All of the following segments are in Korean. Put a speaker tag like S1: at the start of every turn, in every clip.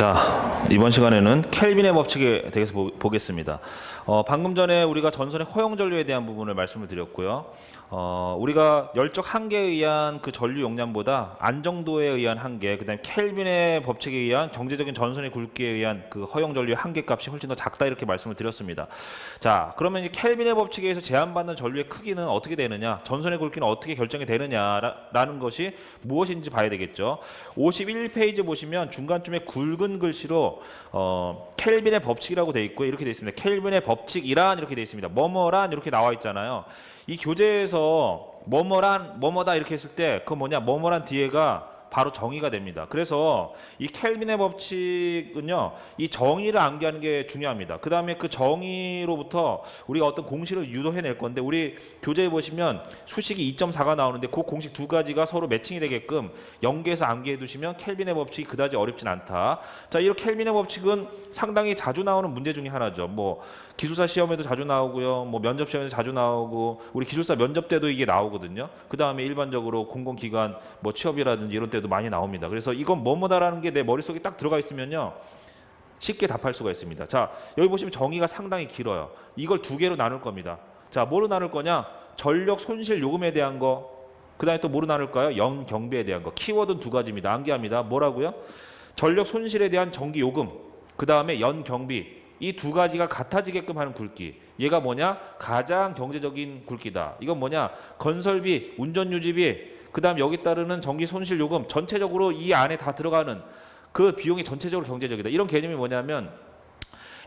S1: 자, 이번 시간에는 켈빈의 법칙에 대해서 보겠습니다. 방금 전에 우리가 전선의 허용 전류에 대한 부분을 말씀을 드렸고요. 우리가 열적 한계에 의한 그 전류 용량보다 안정도에 의한 한계, 그 다음에 켈빈의 법칙에 의한 경제적인 전선의 굵기에 의한 그 허용 전류의 한계값이 훨씬 더 작다, 이렇게 말씀을 드렸습니다. 자, 그러면 이제 켈빈의 법칙에 의해서 제한받는 전류의 크기는 어떻게 되느냐, 전선의 굵기는 어떻게 결정이 되느냐라는 것이 무엇인지 봐야 되겠죠. 51페이지 보시면 중간쯤에 굵은 글씨로 켈빈의 법칙이라고 되어 있고, 이렇게 되어 있습니다. 켈빈의 법칙이란 이렇게 되어 있습니다. 뭐뭐란 이렇게 나와 있잖아요. 이 교재에서 뭐뭐다 이렇게 했을 때 그 뭐냐, 뭐뭐란 뒤에가 바로 정의가 됩니다. 그래서 이 켈빈의 법칙은요, 이 정의를 암기하는 게 중요합니다. 그 다음에 그 정의로부터 우리가 어떤 공식을 유도해낼 건데, 우리 교재에 보시면 수식이 2.4가 나오는데 그 공식 두 가지가 서로 매칭이 되게끔 연계해서 암기해 두시면 켈빈의 법칙이 그다지 어렵진 않다. 자, 이 켈빈의 법칙은 상당히 자주 나오는 문제 중에 하나죠. 뭐 기술사 시험에도 자주 나오고요, 뭐 면접 시험에도 자주 나오고, 우리 기술사 면접 때도 이게 나오거든요. 그 다음에 일반적으로 공공기관 뭐 취업이라든지 이런 때도 많이 나옵니다. 그래서 이건 뭐뭐다라는 게 내 머릿속에 딱 들어가 있으면요, 쉽게 답할 수가 있습니다. 자, 여기 보시면 정의가 상당히 길어요. 이걸 두 개로 나눌 겁니다. 자, 뭐로 나눌 거냐? 전력 손실 요금에 대한 거, 그 다음에 또 뭐로 나눌까요? 연경비에 대한 거. 키워드는 두 가지입니다. 암기합니다. 뭐라고요? 전력 손실에 대한 전기 요금, 그 다음에 연경비. 이 두 가지가 같아지게끔 하는 굵기. 얘가 뭐냐? 가장 경제적인 굵기다. 이건 뭐냐? 건설비, 운전유지비, 그 다음 여기 따르는 전기 손실 요금, 전체적으로 이 안에 다 들어가는 그 비용이 전체적으로 경제적이다. 이런 개념이 뭐냐면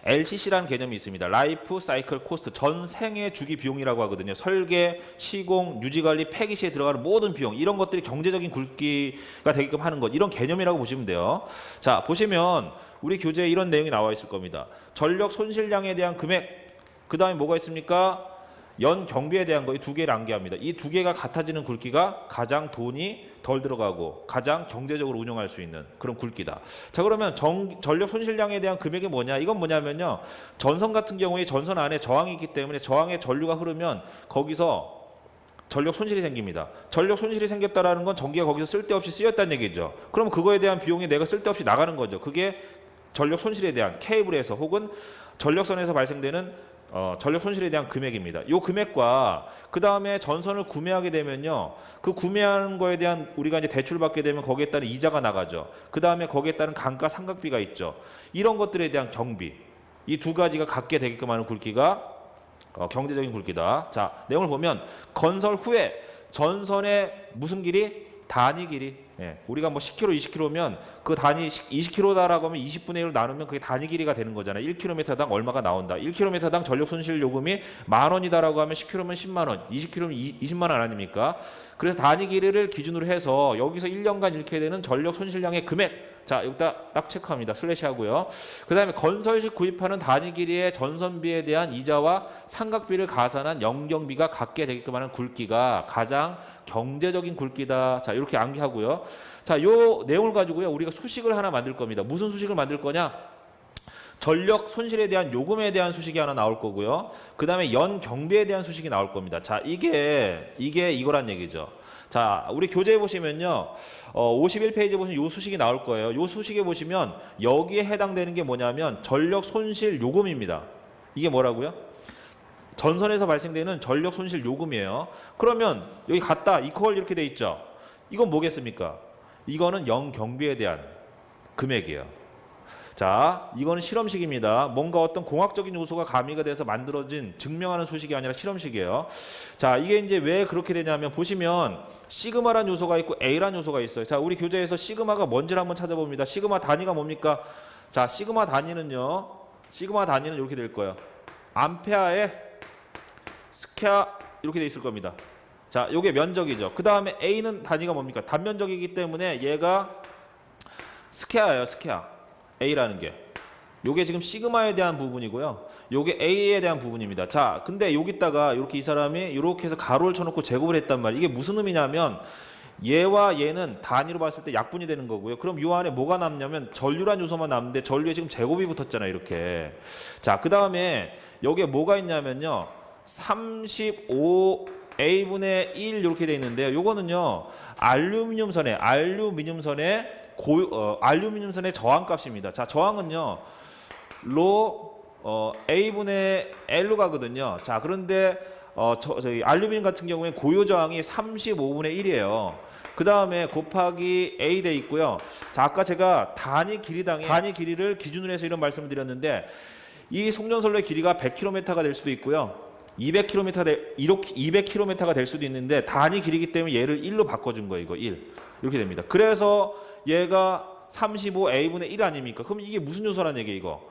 S1: LCC라는 개념이 있습니다. 라이프 사이클 코스트, 전생의 주기 비용이라고 하거든요. 설계, 시공, 유지관리, 폐기 시에 들어가는 모든 비용, 이런 것들이 경제적인 굵기가 되게끔 하는 것, 이런 개념이라고 보시면 돼요. 자, 보시면 우리 교재에 이런 내용이 나와 있을 겁니다. 전력 손실량에 대한 금액, 그 다음에 뭐가 있습니까? 연 경비에 대한 거, 이 두 개를 암기합니다. 이 두 개가 같아지는 굵기가 가장 돈이 덜 들어가고 가장 경제적으로 운영할 수 있는 그런 굵기다. 자, 그러면 전력 손실량에 대한 금액이 뭐냐? 이건 뭐냐면요, 전선 같은 경우에 전선 안에 저항이 있기 때문에 저항에 전류가 흐르면 거기서 전력 손실이 생깁니다. 전력 손실이 생겼다라는 건 전기가 거기서 쓸데없이 쓰였다는 얘기죠. 그럼 그거에 대한 비용이 내가 쓸데없이 나가는 거죠. 그게 전력 손실에 대한, 케이블에서 혹은 전력선에서 발생되는 전력 손실에 대한 금액입니다. 이 금액과 그 다음에 전선을 구매하게 되면요, 그 구매하는 거에 대한 우리가 이제 대출 받게 되면 거기에 따른 이자가 나가죠. 그 다음에 거기에 따른 감가 상각비가 있죠. 이런 것들에 대한 경비, 이 두 가지가 갖게 되게끔 하는 굵기가 경제적인 굵기다. 자, 내용을 보면 건설 후에 전선의 무슨 길이? 단위 길이. 예, 우리가 뭐 10km, 20km면 그 단위 20km다라고 하면 20분의 1로 나누면 그게 단위 길이가 되는 거잖아요. 1km당 얼마가 나온다. 1km당 전력 손실 요금이 10,000원이다라고 하면 10km면 10만 원, 20km면 20만 원 아닙니까? 그래서 단위 길이를 기준으로 해서 여기서 1년간 잃게 되는 전력 손실량의 금액, 자, 여기다 딱 체크합니다. 슬래시 하고요. 그 다음에 건설 시 구입하는 단위 길이의 전선비에 대한 이자와 상각비를 가산한 연경비가 갖게 되게끔 하는 굵기가 가장 경제적인 굵기다. 자, 이렇게 암기하고요. 자, 요 내용을 가지고요, 우리가 수식을 하나 만들 겁니다. 무슨 수식을 만들 거냐? 전력 손실에 대한 요금에 대한 수식이 하나 나올 거고요. 그 다음에 연경비에 대한 수식이 나올 겁니다. 자, 이게 이거란 얘기죠. 자, 우리 교재에 보시면요, 51페이지에 보시면 요 수식이 나올 거예요. 요 수식에 보시면 여기에 해당되는 게 뭐냐면 전력 손실 요금입니다. 이게 뭐라고요? 전선에서 발생되는 전력 손실 요금이에요. 그러면 여기 같다, 이퀄 이렇게 돼 있죠. 이건 뭐겠습니까? 이거는 연경비에 대한 금액이에요. 자, 이거는 실험식입니다. 뭔가 어떤 공학적인 요소가 가미가 돼서 만들어진 증명하는 수식이 아니라 실험식이에요. 자, 이게 이제 왜 그렇게 되냐면 보시면 시그마란 요소가 있고 A란 요소가 있어요. 자, 우리 교재에서 시그마가 뭔지를 한번 찾아봅니다. 시그마 단위가 뭡니까? 자, 시그마 단위는 이렇게 될 거예요. 암페어에 스퀘어 이렇게 돼 있을 겁니다. 자, 요게 면적이죠. 그 다음에 A는 단위가 뭡니까? 단면적이기 때문에 얘가 스퀘어예요. 스퀘어. A라는 게. 요게 지금 시그마에 대한 부분이고요. 요게 A에 대한 부분입니다. 자, 근데 여기다가 이렇게 이 사람이 이렇게 해서 가로를 쳐놓고 제곱을 했단 말이에요. 이게 무슨 의미냐면 얘와 얘는 단위로 봤을 때 약분이 되는 거고요. 그럼 요 안에 뭐가 남냐면 전류란 요소만 남는데 전류에 지금 제곱이 붙었잖아요. 이렇게. 자, 그 다음에 여기에 뭐가 있냐면요, 35A분의 1 이렇게 돼 있는데요. 요거는요, 알루미늄선의 저항값입니다. 자, 저항은요. A분의 L로 가거든요. 자, 그런데 저희 알루미늄 같은 경우에 고유 저항이 35분의 1이에요. 그 다음에 곱하기 A 돼 있고요. 자, 아까 제가 단위 길이를 기준으로 해서 이런 말씀을 드렸는데 이 송전선로의 길이가 100km가 될 수도 있고요. 200km가 될 수도 있는데 단위 길이기 때문에 얘를 1로 바꿔준 거예요. 이거 1. 이렇게 됩니다. 그래서 얘가 35A분의 1 아닙니까? 그럼 이게 무슨 요소란 얘기예요, 이거?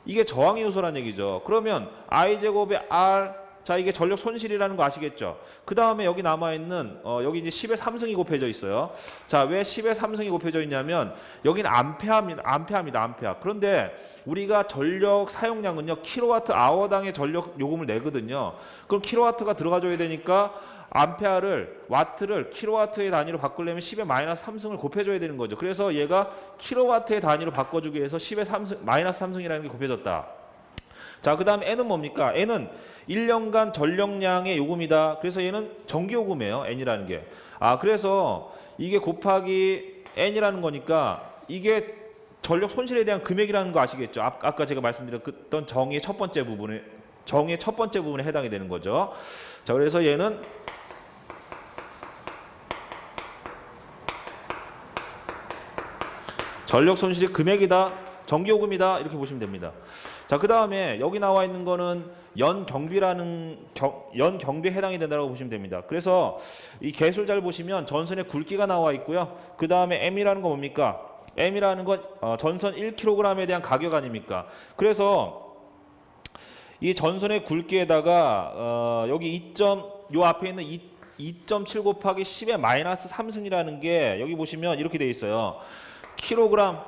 S1: 이게 저항의 요소란 얘기죠. 그러면 I제곱의 R, 자, 이게 전력 손실이라는 거 아시겠죠? 그 다음에 여기 남아있는, 여기 이제 10의 3승이 곱해져 있어요. 자, 왜 10의 3승이 곱해져 있냐면, 여기는 암페아입니다. 그런데 우리가 전력 사용량은요, 킬로와트 아워당의 전력 요금을 내거든요. 그럼 킬로와트가 들어가줘야 되니까, 와트를 킬로와트의 단위로 바꾸려면 10의 마이너스 3승을 곱해줘야 되는 거죠. 그래서 얘가 킬로와트의 단위로 바꿔주기 위해서 10의 마이너스 3승이라는 게 곱해졌다. 자, 그 다음에 N은 뭡니까? N은 1년간 전력량의 요금이다. 그래서 얘는 전기요금이에요. N이라는 게. 그래서 이게 곱하기 N이라는 거니까 이게 전력 손실에 대한 금액이라는 거 아시겠죠? 아까 제가 말씀드렸던 정의의 첫 번째 부분에 해당이 되는 거죠. 자, 그래서 얘는 전력 손실이 금액이다, 전기요금이다 이렇게 보시면 됩니다. 자, 그 다음에 여기 나와 있는 거는 연경비에 해당이 된다고 보시면 됩니다. 그래서 이 개수를 잘 보시면 전선의 굵기가 나와 있고요. 그 다음에 M이라는 건 뭡니까? M이라는 건 전선 1kg에 대한 가격 아닙니까? 그래서 이 전선의 굵기에다가 여기 요 앞에 있는 2.7 곱하기 10의 마이너스 3승이라는 게 여기 보시면 이렇게 돼 있어요. 킬로그램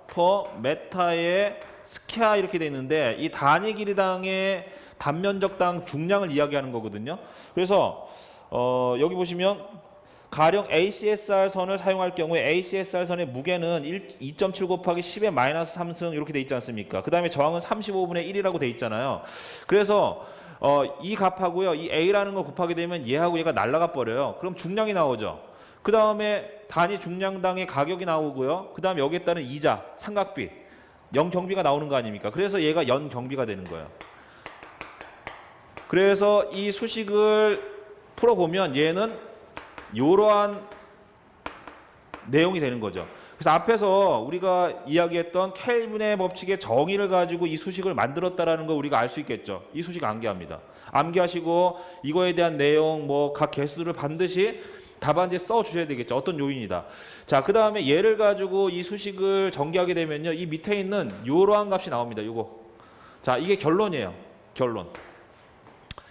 S1: 퍼 메타의 스퀘어 이렇게 돼 있는데 이 단위 길이당의 단면적당 중량을 이야기하는 거거든요. 그래서 여기 보시면 가령 ACSR 선을 사용할 경우에 ACSR 선의 무게는 2.7 곱하기 10의 마이너스 3승 이렇게 돼 있지 않습니까? 그 다음에 저항은 35분의 1이라고 돼 있잖아요. 그래서 이 값하고요, 이 A라는 거 곱하게 되면 얘하고 얘가 날아가 버려요. 그럼 중량이 나오죠. 그 다음에 단위 중량당의 가격이 나오고요. 그 다음에 여기에 따른 이자, 삼각비, 연경비가 나오는 거 아닙니까? 그래서 얘가 연경비가 되는 거예요. 그래서 이 수식을 풀어보면 얘는 이러한 내용이 되는 거죠. 그래서 앞에서 우리가 이야기했던 켈빈의 법칙의 정의를 가지고 이 수식을 만들었다라는 걸 우리가 알 수 있겠죠. 이 수식 암기합니다. 암기하시고 이거에 대한 내용, 각 개수들을 반드시 답안지에 써 주셔야 되겠죠. 어떤 요인이다. 자, 그 다음에 얘를 가지고 이 수식을 전개하게 되면요, 이 밑에 있는 이러한 값이 나옵니다. 요거. 자, 이게 결론이에요. 결론.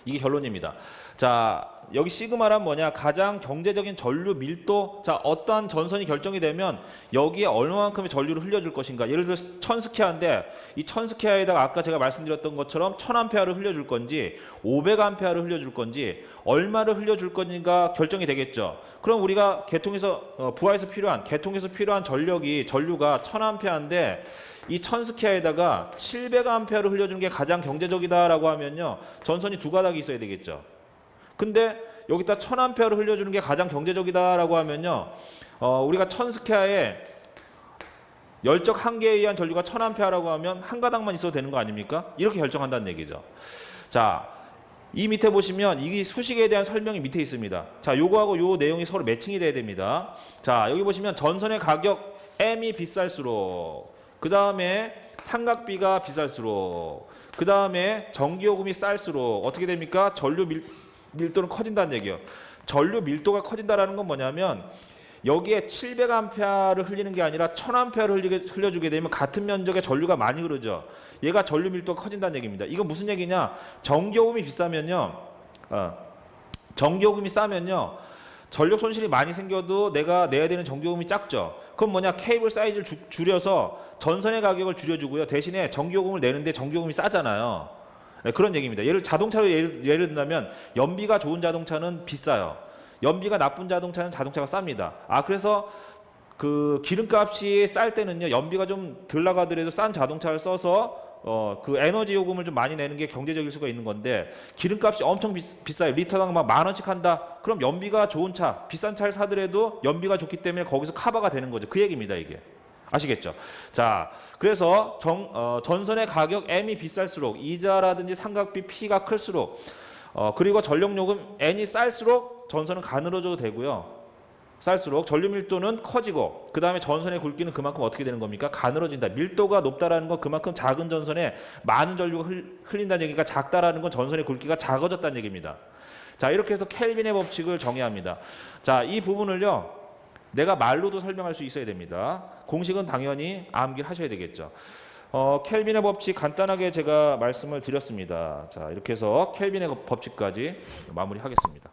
S1: 이게 결론입니다. 자, 여기 시그마란 뭐냐? 가장 경제적인 전류 밀도. 자, 어떠한 전선이 결정이 되면 여기에 얼마만큼의 전류를 흘려줄 것인가. 예를 들어서 1000스퀘어인데 이 1000스퀘어에다가 아까 제가 말씀드렸던 것처럼 1000암페어를 흘려줄 건지 500암페어를 흘려줄 건지 얼마를 흘려줄 건지가 결정이 되겠죠. 그럼 우리가 부하에서 필요한 전류가 1000암페어인데 이 1000스퀘어에다가 700암페어를 흘려주는 게 가장 경제적이다라고 하면요, 전선이 두 가닥이 있어야 되겠죠. 근데 여기다 1000암페어를 흘려주는 게 가장 경제적이다라고 하면요, 우리가 1000스퀘어에 열적 한계에 의한 전류가 1000암페어라고 하면 한 가닥만 있어도 되는 거 아닙니까? 이렇게 결정한다는 얘기죠. 자, 이 밑에 보시면 이 수식에 대한 설명이 밑에 있습니다. 자, 요거하고 요 내용이 서로 매칭이 돼야 됩니다. 자, 여기 보시면 전선의 가격 M이 비쌀수록, 그 다음에 삼각비가 비쌀수록, 그 다음에 전기요금이 쌀수록 어떻게 됩니까? 전류 밀도는 커진다는 얘기예요. 전류 밀도가 커진다라는 건 뭐냐면 여기에 700암페어를 흘리는 게 아니라 1000암페어를 흘려주게 되면 같은 면적의 전류가 많이 흐르죠. 얘가 전류 밀도가 커진다는 얘기입니다. 이건 무슨 얘기냐? 전기요금이 비싸면요, 전기요금이 싸면요, 전력 손실이 많이 생겨도 내가 내야 되는 전기요금이 작죠. 그럼 뭐냐? 케이블 사이즈를 줄여서 전선의 가격을 줄여주고요. 대신에 전기요금을 내는데 전기요금이 싸잖아요. 네, 그런 얘기입니다. 자동차로 예를 든다면 연비가 좋은 자동차는 비싸요. 연비가 나쁜 자동차는 자동차가 쌉니다. 그래서 그 기름값이 쌀 때는요, 연비가 좀 덜 나가더라도 싼 자동차를 써서 그 에너지 요금을 좀 많이 내는 게 경제적일 수가 있는 건데 기름값이 엄청 비싸요. 리터당 막 10,000원씩 한다. 그럼 연비가 좋은 차, 비싼 차를 사더라도 연비가 좋기 때문에 거기서 커버가 되는 거죠. 그 얘기입니다, 이게. 아시겠죠? 자, 그래서 전선의 가격 M이 비쌀수록 이자라든지 상각비 P가 클수록 그리고 전력요금 N이 쌀수록 전선은 가늘어져도 되고요. 쌀수록 전류 밀도는 커지고 그 다음에 전선의 굵기는 그만큼 어떻게 되는 겁니까? 가늘어진다. 밀도가 높다라는 건 그만큼 작은 전선에 많은 전류가 흘린다는 얘기가 작다라는 건 전선의 굵기가 작아졌다는 얘기입니다. 자, 이렇게 해서 켈빈의 법칙을 정의합니다. 자, 이 부분을요. 내가 말로도 설명할 수 있어야 됩니다. 공식은 당연히 암기를 하셔야 되겠죠. 켈빈의 법칙 간단하게 제가 말씀을 드렸습니다. 자, 이렇게 해서 켈빈의 법칙까지 마무리하겠습니다.